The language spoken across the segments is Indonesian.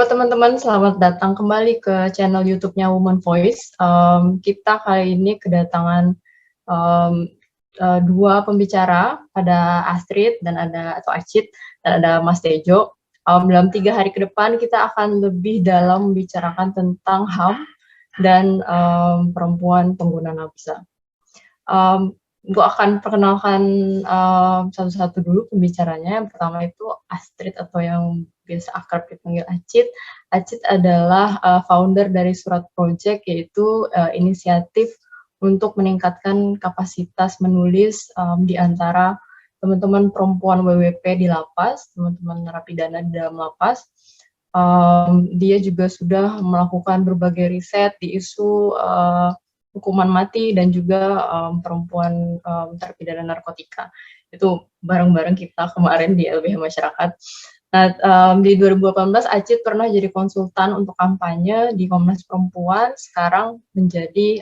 teman-teman, selamat datang kembali ke channel YouTube-nya Women Voice. Kita kali ini kedatangan um, dua pembicara, ada Astrid dan atau Acit dan ada Mas Tejo. Dalam 3 hari ke depan kita akan lebih dalam membicarakan tentang HAM dan perempuan pengguna nafsa. Gue akan perkenalkan satu-satu dulu pembicaranya. Yang pertama itu Astrid atau yang biasa akrab dipanggil Acit. Acit adalah founder dari Surat Project, yaitu inisiatif untuk meningkatkan kapasitas menulis di antara teman-teman perempuan WWP di lapas, teman-teman narapidana di dalam lapas. Dia juga sudah melakukan berbagai riset di isu hukuman mati dan juga perempuan terpidana narkotika. Itu bareng-bareng kita kemarin di LBH Masyarakat. Nah, di 2018 Acit pernah jadi konsultan untuk kampanye di Komnas Perempuan, sekarang menjadi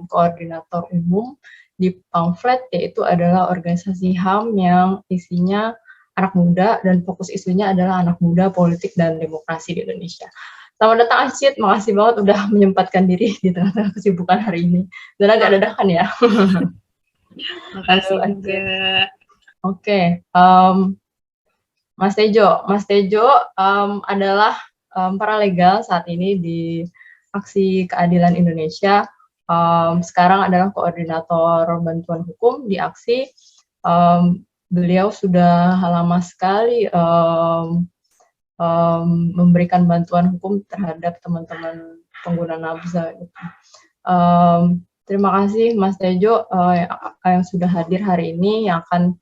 koordinator umum di Pamflet, yaitu adalah organisasi HAM yang isinya anak muda dan fokus isunya adalah anak muda, politik, dan demokrasi di Indonesia. Selamat datang Acit, makasih banget udah menyempatkan diri di tengah-tengah kesibukan hari ini. Dan agak dadakan ya. Makasih juga. Oke, Mas Tejo adalah paralegal saat ini di Aksi Keadilan Indonesia. Sekarang adalah koordinator bantuan hukum di Aksi. Beliau sudah lama sekali memberikan bantuan hukum terhadap teman-teman pengguna nafsa. Terima kasih Mas Tejo yang sudah hadir hari ini, yang akan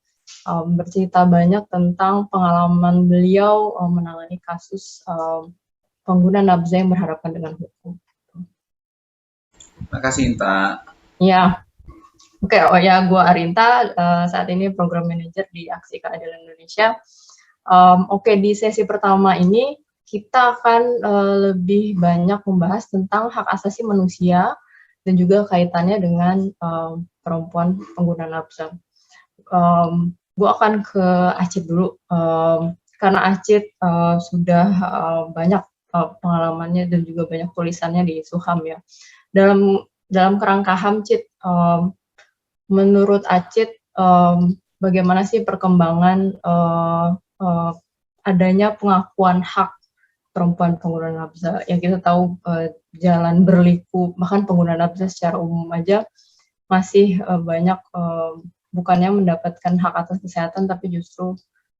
bercerita banyak tentang pengalaman beliau menangani kasus pengguna nafsa yang berhadapan dengan hukum. Terima kasih Inta. Ya, oke. Gue Arinta, saat ini program manager di Aksi Keadilan Indonesia. Di sesi pertama ini kita akan lebih banyak membahas tentang hak asasi manusia dan juga kaitannya dengan perempuan pengguna nafsa. Gue akan ke Acit dulu, karena Acit sudah banyak pengalamannya dan juga banyak tulisannya di isu HAM ya. Dalam kerangka HAM, Cit, menurut Acit bagaimana sih perkembangan adanya pengakuan hak perempuan pengguna nafsa? Yang kita tahu jalan berliku, bahkan pengguna nafsa secara umum aja masih banyak bukannya mendapatkan hak atas kesehatan, tapi justru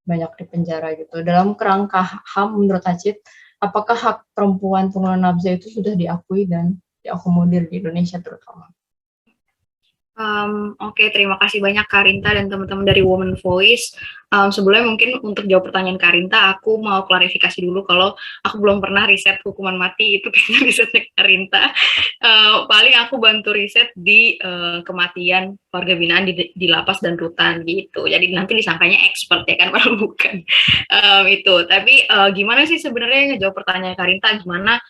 banyak dipenjara gitu. Dalam kerangka HAM, menurut Acit, apakah hak perempuan pengguna nafsa itu sudah diakui dan diakomodir di Indonesia terutama? Oke, terima kasih banyak Karinta dan teman-teman dari Women Voice. Sebelumnya mungkin untuk jawab pertanyaan Karinta, aku mau klarifikasi dulu kalau aku belum pernah riset hukuman mati, itu kayaknya risetnya Karinta. Paling aku bantu riset di kematian warga binaan di lapas dan rutan gitu. Jadi nanti disangkanya expert ya kan, padahal bukan. Itu. Tapi gimana sih sebenarnya ngejawab pertanyaan Karinta, gimana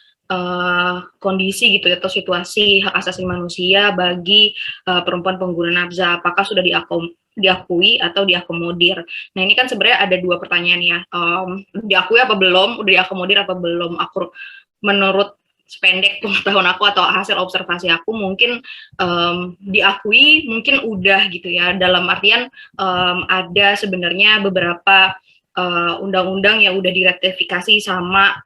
kondisi gitu atau situasi hak asasi manusia bagi perempuan pengguna nafsa, apakah sudah diakui atau diakomodir. Nah ini kan sebenarnya ada dua pertanyaan ya, diakui apa belum, udah diakomodir apa belum. Aku menurut sependek pengetahuan aku atau hasil observasi aku mungkin diakui mungkin udah gitu ya, dalam artian ada sebenarnya beberapa undang-undang yang udah diratifikasi sama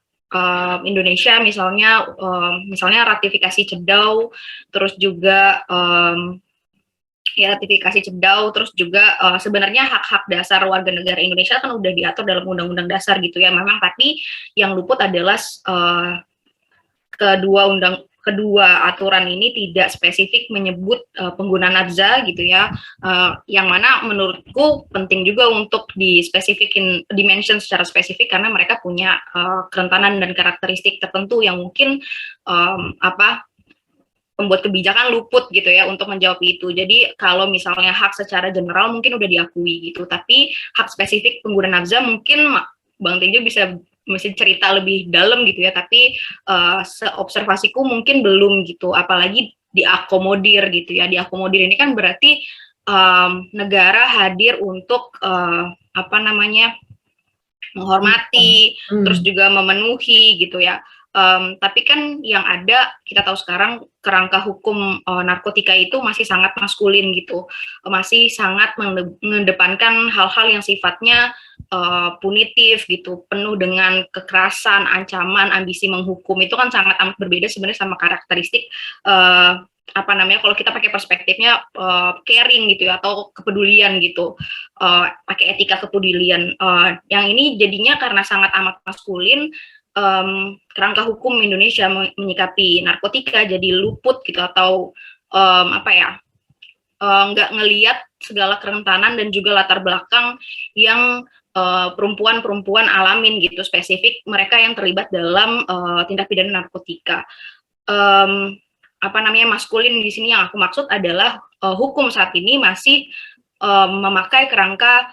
Indonesia, misalnya ratifikasi CEDAW, terus juga ratifikasi CEDAW, terus juga sebenarnya hak-hak dasar warga negara Indonesia kan udah diatur dalam undang-undang dasar gitu ya. Memang tapi yang luput adalah kedua aturan ini tidak spesifik menyebut pengguna nafsa gitu ya, yang mana menurutku penting juga untuk dimention secara spesifik karena mereka punya kerentanan dan karakteristik tertentu yang mungkin pembuat kebijakan luput gitu ya untuk menjawab itu. Jadi kalau misalnya hak secara general mungkin udah diakui gitu, tapi hak spesifik pengguna nafsa mungkin Bang Tejo bisa mesti cerita lebih dalam gitu ya, tapi seobservasiku mungkin belum gitu, apalagi diakomodir gitu ya. Diakomodir ini kan berarti negara hadir untuk menghormati, terus juga memenuhi gitu ya. Tapi kan yang ada kita tahu sekarang kerangka hukum narkotika itu masih sangat maskulin gitu, masih sangat mengedepankan hal-hal yang sifatnya punitif gitu, penuh dengan kekerasan, ancaman, ambisi menghukum. Itu kan sangat amat berbeda sebenarnya sama karakteristik apa namanya, kalau kita pakai perspektifnya caring gitu ya, atau kepedulian gitu, pakai etika kepedulian. Yang ini jadinya karena sangat amat maskulin, kerangka hukum Indonesia menyikapi narkotika jadi luput gitu, atau apa ya, nggak ngelihat segala kerentanan dan juga latar belakang yang perempuan-perempuan alamin gitu, spesifik mereka yang terlibat dalam tindak pidana narkotika. Apa namanya, maskulin di sini yang aku maksud adalah hukum saat ini masih memakai kerangka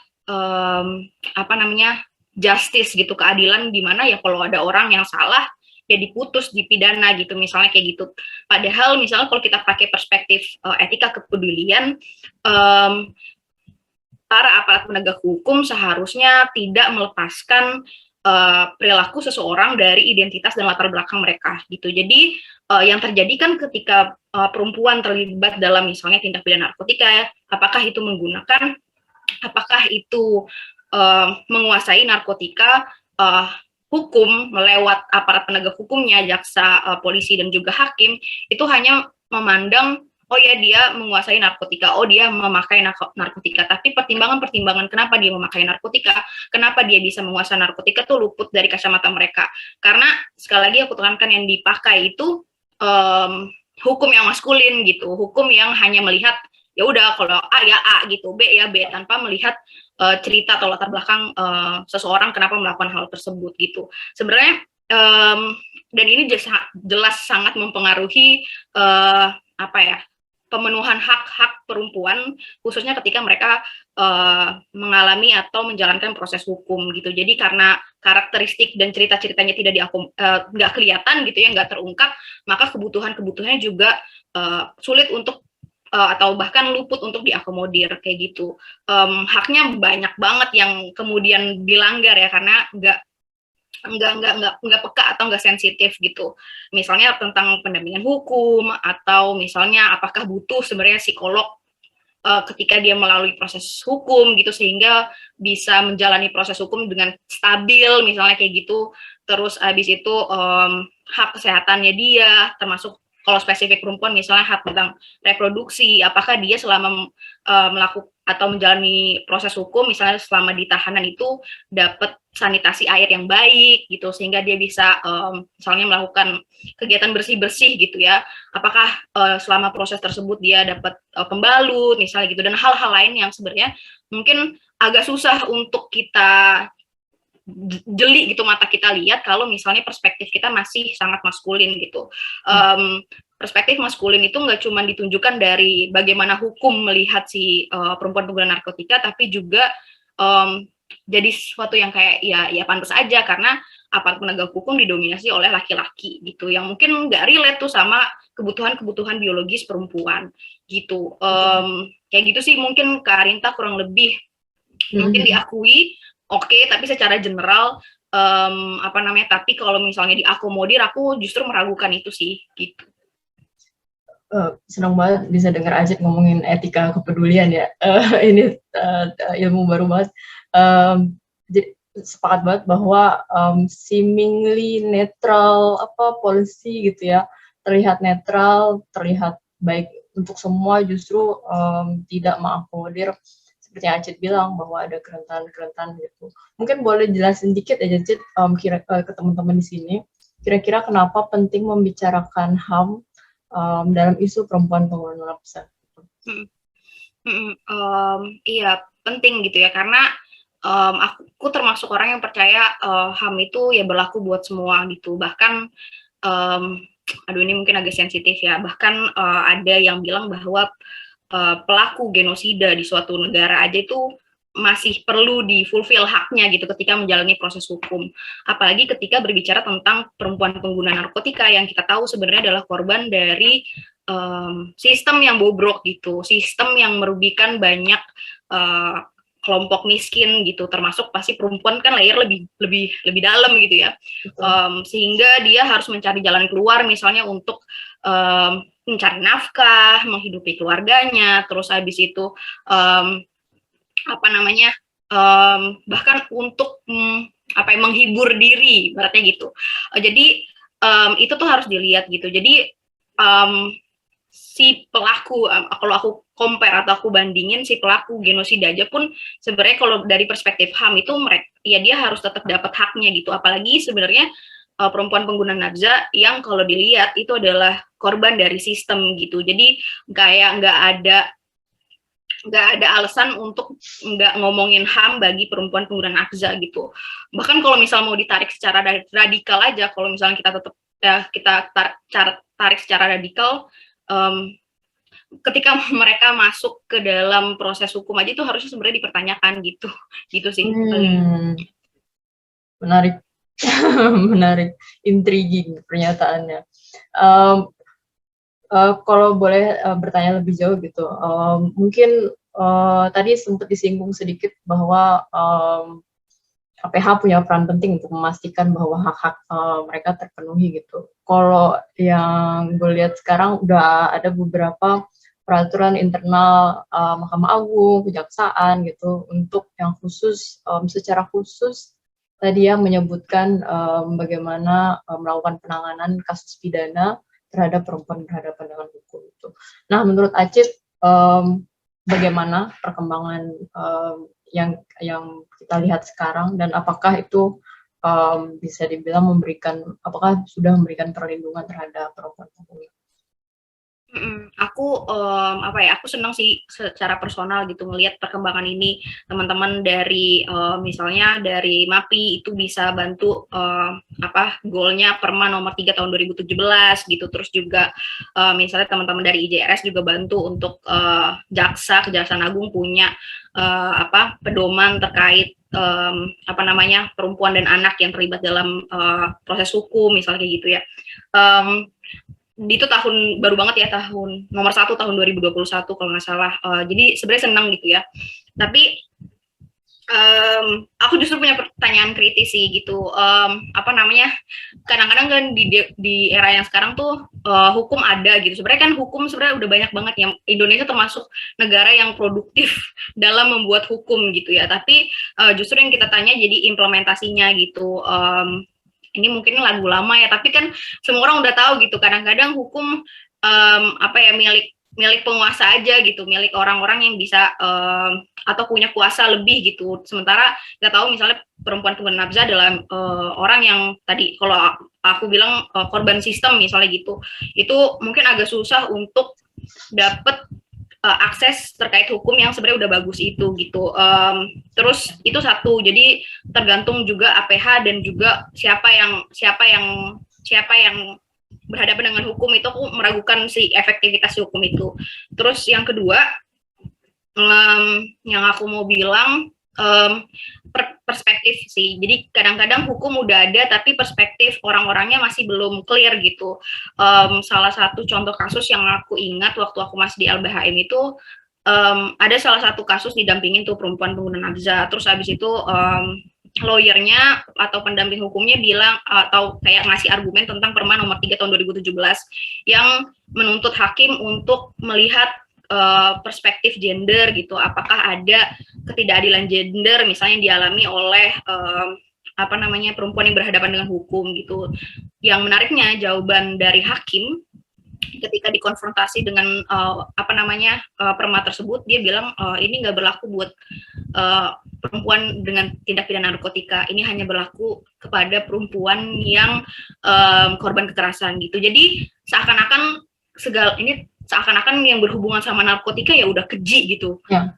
apa namanya, justice gitu, keadilan, di mana ya kalau ada orang yang salah ya diputus, dipidana gitu, misalnya kayak gitu. Padahal misalnya kalau kita pakai perspektif etika kepedulian, para aparat penegak hukum seharusnya tidak melepaskan perilaku seseorang dari identitas dan latar belakang mereka gitu. Jadi yang terjadi kan ketika perempuan terlibat dalam misalnya tindak pidana narkotika, apakah itu menggunakan, apakah itu menguasai narkotika, hukum lewat aparat penegak hukumnya, jaksa, polisi, dan juga hakim, itu hanya memandang, oh ya dia menguasai narkotika, oh dia memakai narkotika, tapi pertimbangan-pertimbangan kenapa dia memakai narkotika, kenapa dia bisa menguasai narkotika tuh luput dari kacamata mereka. Karena sekali lagi aku tekankan, yang dipakai itu hukum yang maskulin gitu, hukum yang hanya melihat ya udah kalau A ya A gitu, B ya B, tanpa melihat cerita atau latar belakang seseorang kenapa melakukan hal tersebut gitu. Sebenarnya dan ini jelas sangat mempengaruhi apa ya, pemenuhan hak-hak perempuan, khususnya ketika mereka mengalami atau menjalankan proses hukum gitu. Jadi karena karakteristik dan cerita-ceritanya tidak nggak kelihatan gitu ya, nggak terungkap, maka kebutuhan-kebutuhannya juga sulit untuk atau bahkan luput untuk diakomodir kayak gitu. Haknya banyak banget yang kemudian dilanggar ya, karena nggak peka atau nggak sensitif gitu. Misalnya tentang pendampingan hukum, atau misalnya apakah butuh sebenarnya psikolog ketika dia melalui proses hukum gitu, sehingga bisa menjalani proses hukum dengan stabil misalnya kayak gitu. Terus habis itu hak kesehatannya dia, termasuk kalau spesifik perempuan misalnya hak tentang reproduksi, apakah dia selama melakukan atau menjalani proses hukum, misalnya selama di tahanan itu dapat sanitasi air yang baik gitu, sehingga dia bisa misalnya melakukan kegiatan bersih-bersih gitu ya, apakah selama proses tersebut dia dapat pembalut misalnya gitu, dan hal-hal lain yang sebenarnya mungkin agak susah untuk kita jeli gitu mata kita lihat kalau misalnya perspektif kita masih sangat maskulin gitu. Perspektif maskulin itu nggak cuma ditunjukkan dari bagaimana hukum melihat si perempuan pengguna narkotika, tapi juga jadi sesuatu yang kayak ya pantas aja karena aparat penegak hukum didominasi oleh laki-laki gitu, yang mungkin nggak relate tuh sama kebutuhan-kebutuhan biologis perempuan gitu. Kayak gitu sih mungkin Kak Arinta kurang lebih mungkin diakui. Oke, tapi secara general apa namanya? Tapi kalau misalnya diakomodir, aku justru meragukan itu sih, gitu. Senang banget bisa dengar Ajit ngomongin etika kepedulian ya. Ini ilmu baru banget. Jadi sepakat banget bahwa seemingly netral policy gitu ya, terlihat netral, terlihat baik untuk semua, justru tidak mengakomodir seperti yang Acit bilang bahwa ada kerentanan gitu. Mungkin boleh jelasin dikit aja Acit ke teman-teman di sini, kira-kira kenapa penting membicarakan HAM dalam isu perempuan pengguna narkoba? Iya, penting gitu ya, karena aku termasuk orang yang percaya HAM itu ya berlaku buat semua gitu. Bahkan aduh ini mungkin agak sensitif ya, bahkan ada yang bilang bahwa pelaku genosida di suatu negara aja itu masih perlu di-fulfill haknya gitu ketika menjalani proses hukum. Apalagi ketika berbicara tentang perempuan pengguna narkotika yang kita tahu sebenarnya adalah korban dari sistem yang bobrok gitu, sistem yang merugikan banyak kelompok miskin gitu, termasuk pasti perempuan kan layer lebih dalam gitu ya, sehingga dia harus mencari jalan keluar misalnya untuk mencari nafkah, menghidupi keluarganya, terus habis itu bahkan untuk menghibur diri, ibaratnya gitu. Jadi itu tuh harus dilihat gitu. Jadi si pelaku, kalau aku compare atau aku bandingin, si pelaku genosida aja pun sebenarnya kalau dari perspektif HAM itu mereka ya dia harus tetap dapat haknya gitu. Apalagi sebenarnya perempuan pengguna nafza yang kalau dilihat itu adalah korban dari sistem gitu. Jadi kayak nggak ada alasan untuk nggak ngomongin HAM bagi perempuan pengguna nafza gitu. Bahkan kalau misal mau ditarik secara radikal aja, kalau misalnya kita tetap tarik secara radikal, ketika mereka masuk ke dalam proses hukum aja itu harusnya sebenarnya dipertanyakan gitu sih. Menarik. Menarik, intriguing pernyataannya. Kalau boleh bertanya lebih jauh gitu, mungkin tadi sempat disinggung sedikit bahwa KPH punya peran penting untuk memastikan bahwa hak-hak mereka terpenuhi gitu. Kalau yang gue lihat sekarang udah ada beberapa peraturan internal Mahkamah Agung, Kejaksaan gitu untuk yang khusus, secara khusus tadi ya menyebutkan bagaimana melakukan penanganan kasus pidana terhadap perempuan berhadapan dengan hukum itu. Nah, menurut Acit bagaimana perkembangan yang kita lihat sekarang dan apakah itu bisa dibilang apakah sudah memberikan perlindungan terhadap perempuan pengguna? Aku aku senang sih secara personal gitu ngelihat perkembangan ini, teman-teman dari misalnya dari MAPI itu bisa bantu goalnya Perma nomor 3 tahun 2017 gitu, terus juga misalnya teman-teman dari IJRS juga bantu untuk Kejaksaan Agung punya pedoman terkait perempuan dan anak yang terlibat dalam proses hukum misalnya kayak gitu ya. Itu tahun baru banget ya, tahun nomor 1 tahun 2021 kalau nggak salah. Jadi sebenarnya senang gitu ya. Tapi aku justru punya pertanyaan kritis sih gitu. Kadang-kadang kan di era yang sekarang tuh hukum ada gitu. Sebenarnya kan hukum sebenarnya udah banyak banget ya. Indonesia termasuk negara yang produktif dalam membuat hukum gitu ya. Tapi justru yang kita tanya jadi implementasinya gitu. Ini mungkin lagu lama ya, tapi kan semua orang udah tahu gitu. Kadang-kadang hukum milik penguasa aja gitu, milik orang-orang yang bisa atau punya kuasa lebih gitu. Sementara nggak tahu misalnya perempuan pengguna nafza adalah orang yang tadi kalau aku bilang korban sistem misalnya gitu. Itu mungkin agak susah untuk dapat akses terkait hukum yang sebenarnya udah bagus itu gitu. Terus itu satu, jadi tergantung juga APH dan juga siapa yang berhadapan dengan hukum itu, aku meragukan si efektivitas hukum itu. Terus yang kedua, yang aku mau bilang perspektif sih. Jadi kadang-kadang hukum udah ada tapi perspektif orang-orangnya masih belum clear gitu. Salah satu contoh kasus yang aku ingat waktu aku masih di LBHM itu ada salah satu kasus didampingin tuh perempuan pengguna nafza. Terus habis itu lawyernya atau pendamping hukumnya bilang atau kayak ngasih argumen tentang Perma nomor 3 tahun 2017 yang menuntut hakim untuk melihat perspektif gender gitu, apakah ada ketidakadilan gender misalnya yang dialami oleh perempuan yang berhadapan dengan hukum gitu. Yang menariknya jawaban dari hakim ketika dikonfrontasi dengan perma tersebut, dia bilang ini nggak berlaku buat perempuan dengan tindak pidana narkotika, ini hanya berlaku kepada perempuan yang korban kekerasan gitu. Jadi seakan-akan seakan-akan yang berhubungan sama narkotika ya udah keji gitu. Ya.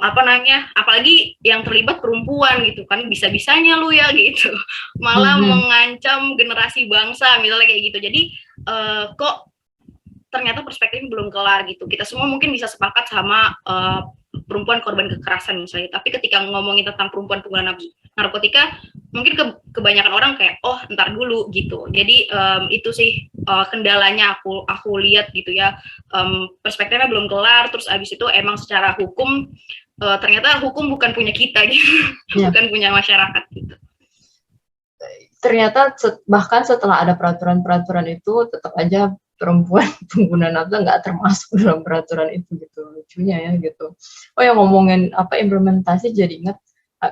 Apalagi yang terlibat perempuan gitu kan, bisa-bisanya lu ya gitu. Malah mengancam generasi bangsa misalnya kayak gitu. Jadi kok ternyata perspektifnya belum kelar gitu. Kita semua mungkin bisa sepakat sama perempuan korban kekerasan misalnya, tapi ketika ngomongin tentang perempuan pengguna narkotika, mungkin kebanyakan orang kayak ntar dulu gitu. Jadi itu sih kendalanya aku lihat gitu ya, perspektifnya belum kelar. Terus abis itu emang secara hukum ternyata hukum bukan punya kita gitu, bukan punya masyarakat gitu. Ternyata bahkan setelah ada peraturan-peraturan itu tetap aja perempuan pengguna nafsa nggak termasuk dalam peraturan itu gitu, lucunya ya gitu. Oh ya, ngomongin apa implementasi jadi ingat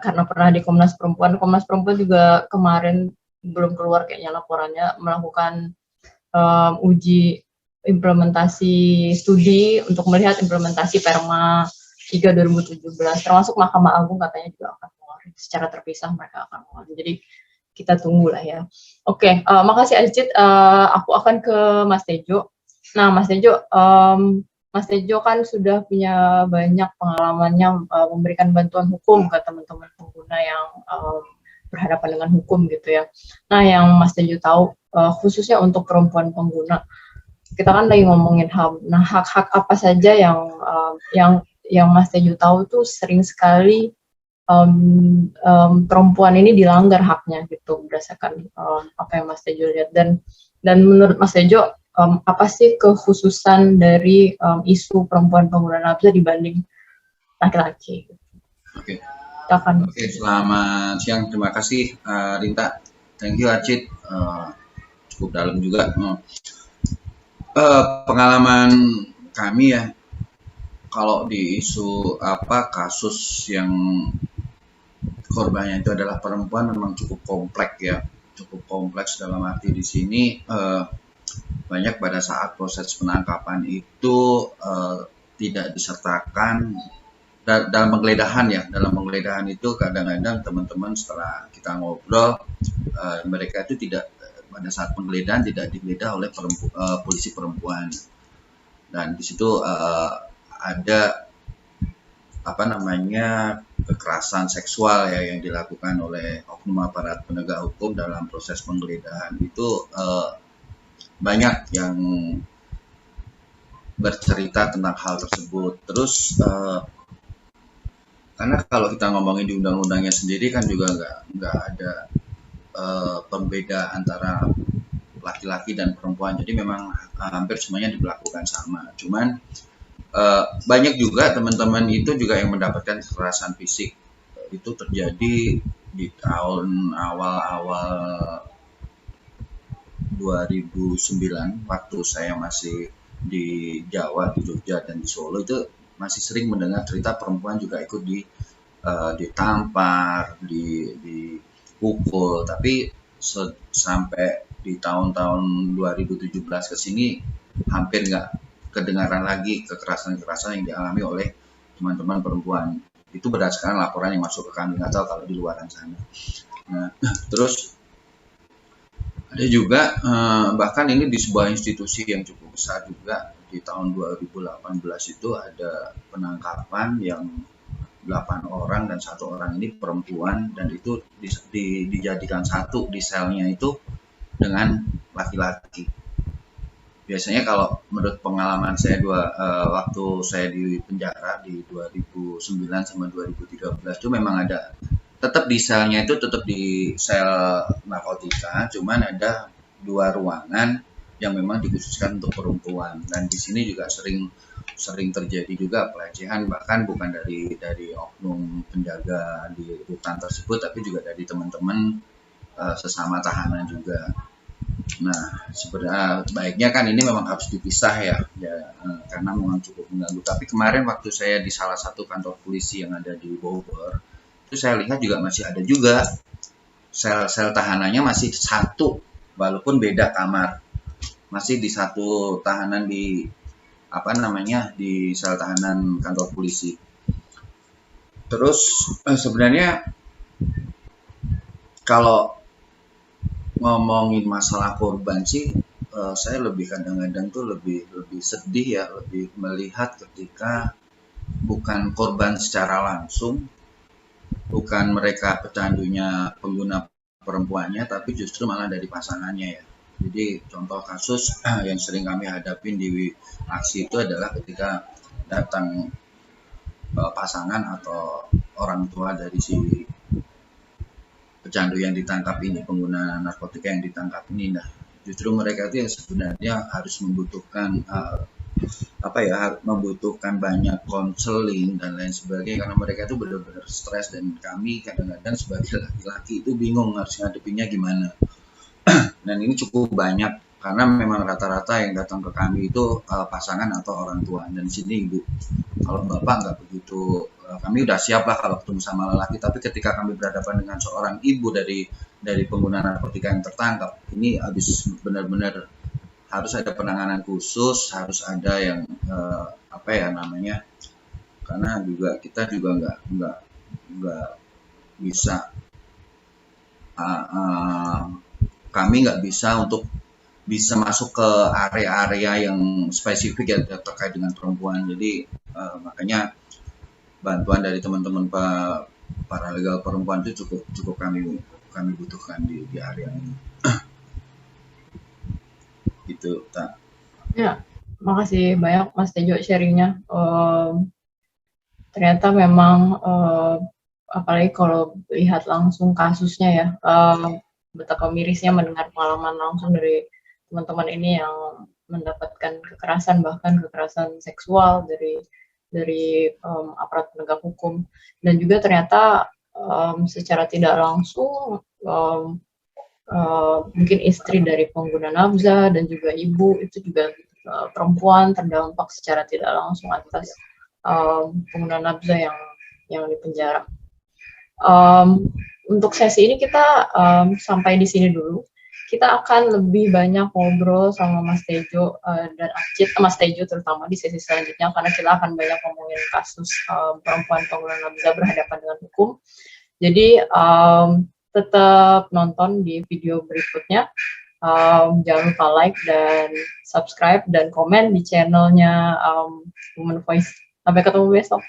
karena pernah di Komnas Perempuan juga kemarin belum keluar kayaknya laporannya melakukan uji implementasi studi untuk melihat implementasi Perma 3 2017, termasuk Mahkamah Agung katanya juga akan mengeluarkan secara terpisah, mereka akan mengeluarkan. Jadi kita tunggu lah ya. Oke, makasih Ajit. Aku akan ke Mas Tejo. Nah, Mas Tejo kan sudah punya banyak pengalamannya memberikan bantuan hukum ke teman-teman pengguna yang berhadapan dengan hukum gitu ya. Nah, yang Mas Tejo tahu khususnya untuk perempuan pengguna, kita kan lagi ngomongin HAM. Nah, hak-hak apa saja yang Mas Tejo tahu tuh sering sekali perempuan ini dilanggar haknya gitu berdasarkan apa yang Mas Tejo lihat, dan menurut Mas Tejo apa sih kekhususan dari isu perempuan pengguna nafsa dibanding laki-laki? Oke, selamat siang, terima kasih Rinta, thank you Acit, cukup dalam juga. Pengalaman kami ya, kalau di isu kasus yang korbannya itu adalah perempuan memang cukup kompleks ya, cukup kompleks dalam arti di sini banyak pada saat proses penangkapan itu tidak disertakan dalam penggeledahan ya. Dalam penggeledahan itu kadang-kadang teman-teman setelah kita ngobrol mereka itu tidak pada saat penggeledahan tidak digeledah oleh polisi perempuan, dan di situ ada kekerasan seksual ya yang dilakukan oleh oknum aparat penegak hukum dalam proses penggeledahan itu banyak yang bercerita tentang hal tersebut. Terus karena kalau kita ngomongin di undang-undangnya sendiri kan juga nggak ada pembeda antara laki-laki dan perempuan, jadi memang hampir semuanya diberlakukan sama. Cuman banyak juga teman-teman itu juga yang mendapatkan kekerasan fisik. Itu terjadi di tahun awal-awal 2009 waktu saya masih di Jawa, di Jogja dan di Solo, itu masih sering mendengar cerita perempuan juga ikut ditampar, dipukul. Tapi sampai di tahun-tahun 2017 ke sini hampir nggak kedengaran lagi kekerasan-kekerasan yang dialami oleh teman-teman perempuan. Itu berdasarkan laporan yang masuk ke kami, nggak tahu kalau di luaran sana. Nah, terus ada juga bahkan ini di sebuah institusi yang cukup besar juga, di tahun 2018 itu ada penangkapan yang 8 orang dan 1 orang ini perempuan, dan itu dijadikan satu di selnya itu dengan laki-laki. Biasanya kalau menurut pengalaman saya waktu saya di penjara di 2009 sama 2013 itu memang ada tetap di selnya itu tetap di sel narkotika, cuman ada 2 ruangan yang memang dikhususkan untuk perempuan, dan di sini juga sering terjadi juga pelecehan, bahkan bukan dari oknum penjaga di rutan tersebut, tapi juga dari teman-teman sesama tahanan juga. Nah, sebenarnya baiknya kan ini memang harus dipisah ya, karena memang cukup mengganggu. Tapi kemarin waktu saya di salah satu kantor polisi yang ada di Bogor, itu saya lihat juga masih ada juga sel tahanannya masih satu, walaupun beda kamar, masih di satu tahanan di di sel tahanan kantor polisi. Terus sebenarnya kalau ngomongin masalah korban sih, saya lebih kadang-kadang tuh lebih sedih ya, lebih melihat ketika bukan korban secara langsung, bukan mereka pecandunya pengguna perempuannya, tapi justru malah dari pasangannya ya. Jadi contoh kasus yang sering kami hadapin di aksi itu adalah ketika datang pasangan atau orang tua dari si pecandu yang ditangkap ini, pengguna narkotika yang ditangkap ini. Nah, justru mereka itu yang sebenarnya harus membutuhkan membutuhkan banyak konseling dan lain sebagainya karena mereka itu benar-benar stres, dan kami kadang-kadang sebagai laki-laki itu bingung harus ngadepinnya gimana. Dan ini cukup banyak karena memang rata-rata yang datang ke kami itu pasangan atau orang tua, dan di sini ibu. Kalau bapak nggak begitu, kami udah siap lah kalau ketemu sama lelaki, tapi ketika kami berhadapan dengan seorang ibu dari pengguna narkotika yang tertangkap, ini habis benar-benar harus ada penanganan khusus, harus ada yang karena juga kita juga nggak bisa, kami nggak bisa untuk bisa masuk ke area-area yang spesifik ya terkait dengan perempuan. Jadi makanya bantuan dari teman-teman para legal perempuan itu cukup kami butuhkan di area ini. Gitu, tak. Ya, makasih banyak Mas Tejo sharingnya. Ternyata memang apalagi kalau lihat langsung kasusnya ya, betapa mirisnya mendengar pengalaman langsung dari teman-teman ini yang mendapatkan kekerasan, bahkan kekerasan seksual dari aparat penegak hukum, dan juga ternyata secara tidak langsung mungkin istri dari pengguna nafza dan juga ibu itu juga perempuan terdampak secara tidak langsung atas pengguna nafza yang dipenjara. Untuk sesi ini kita sampai di sini dulu. Kita akan lebih banyak ngobrol sama Mas Tejo dan Acit, Mas Tejo terutama di sesi selanjutnya, karena kita akan banyak ngomongin kasus perempuan pengguna nafza berhadapan dengan hukum. Jadi tetap nonton di video berikutnya. Jangan lupa like dan subscribe dan komen di channelnya Women Voice. Sampai ketemu besok.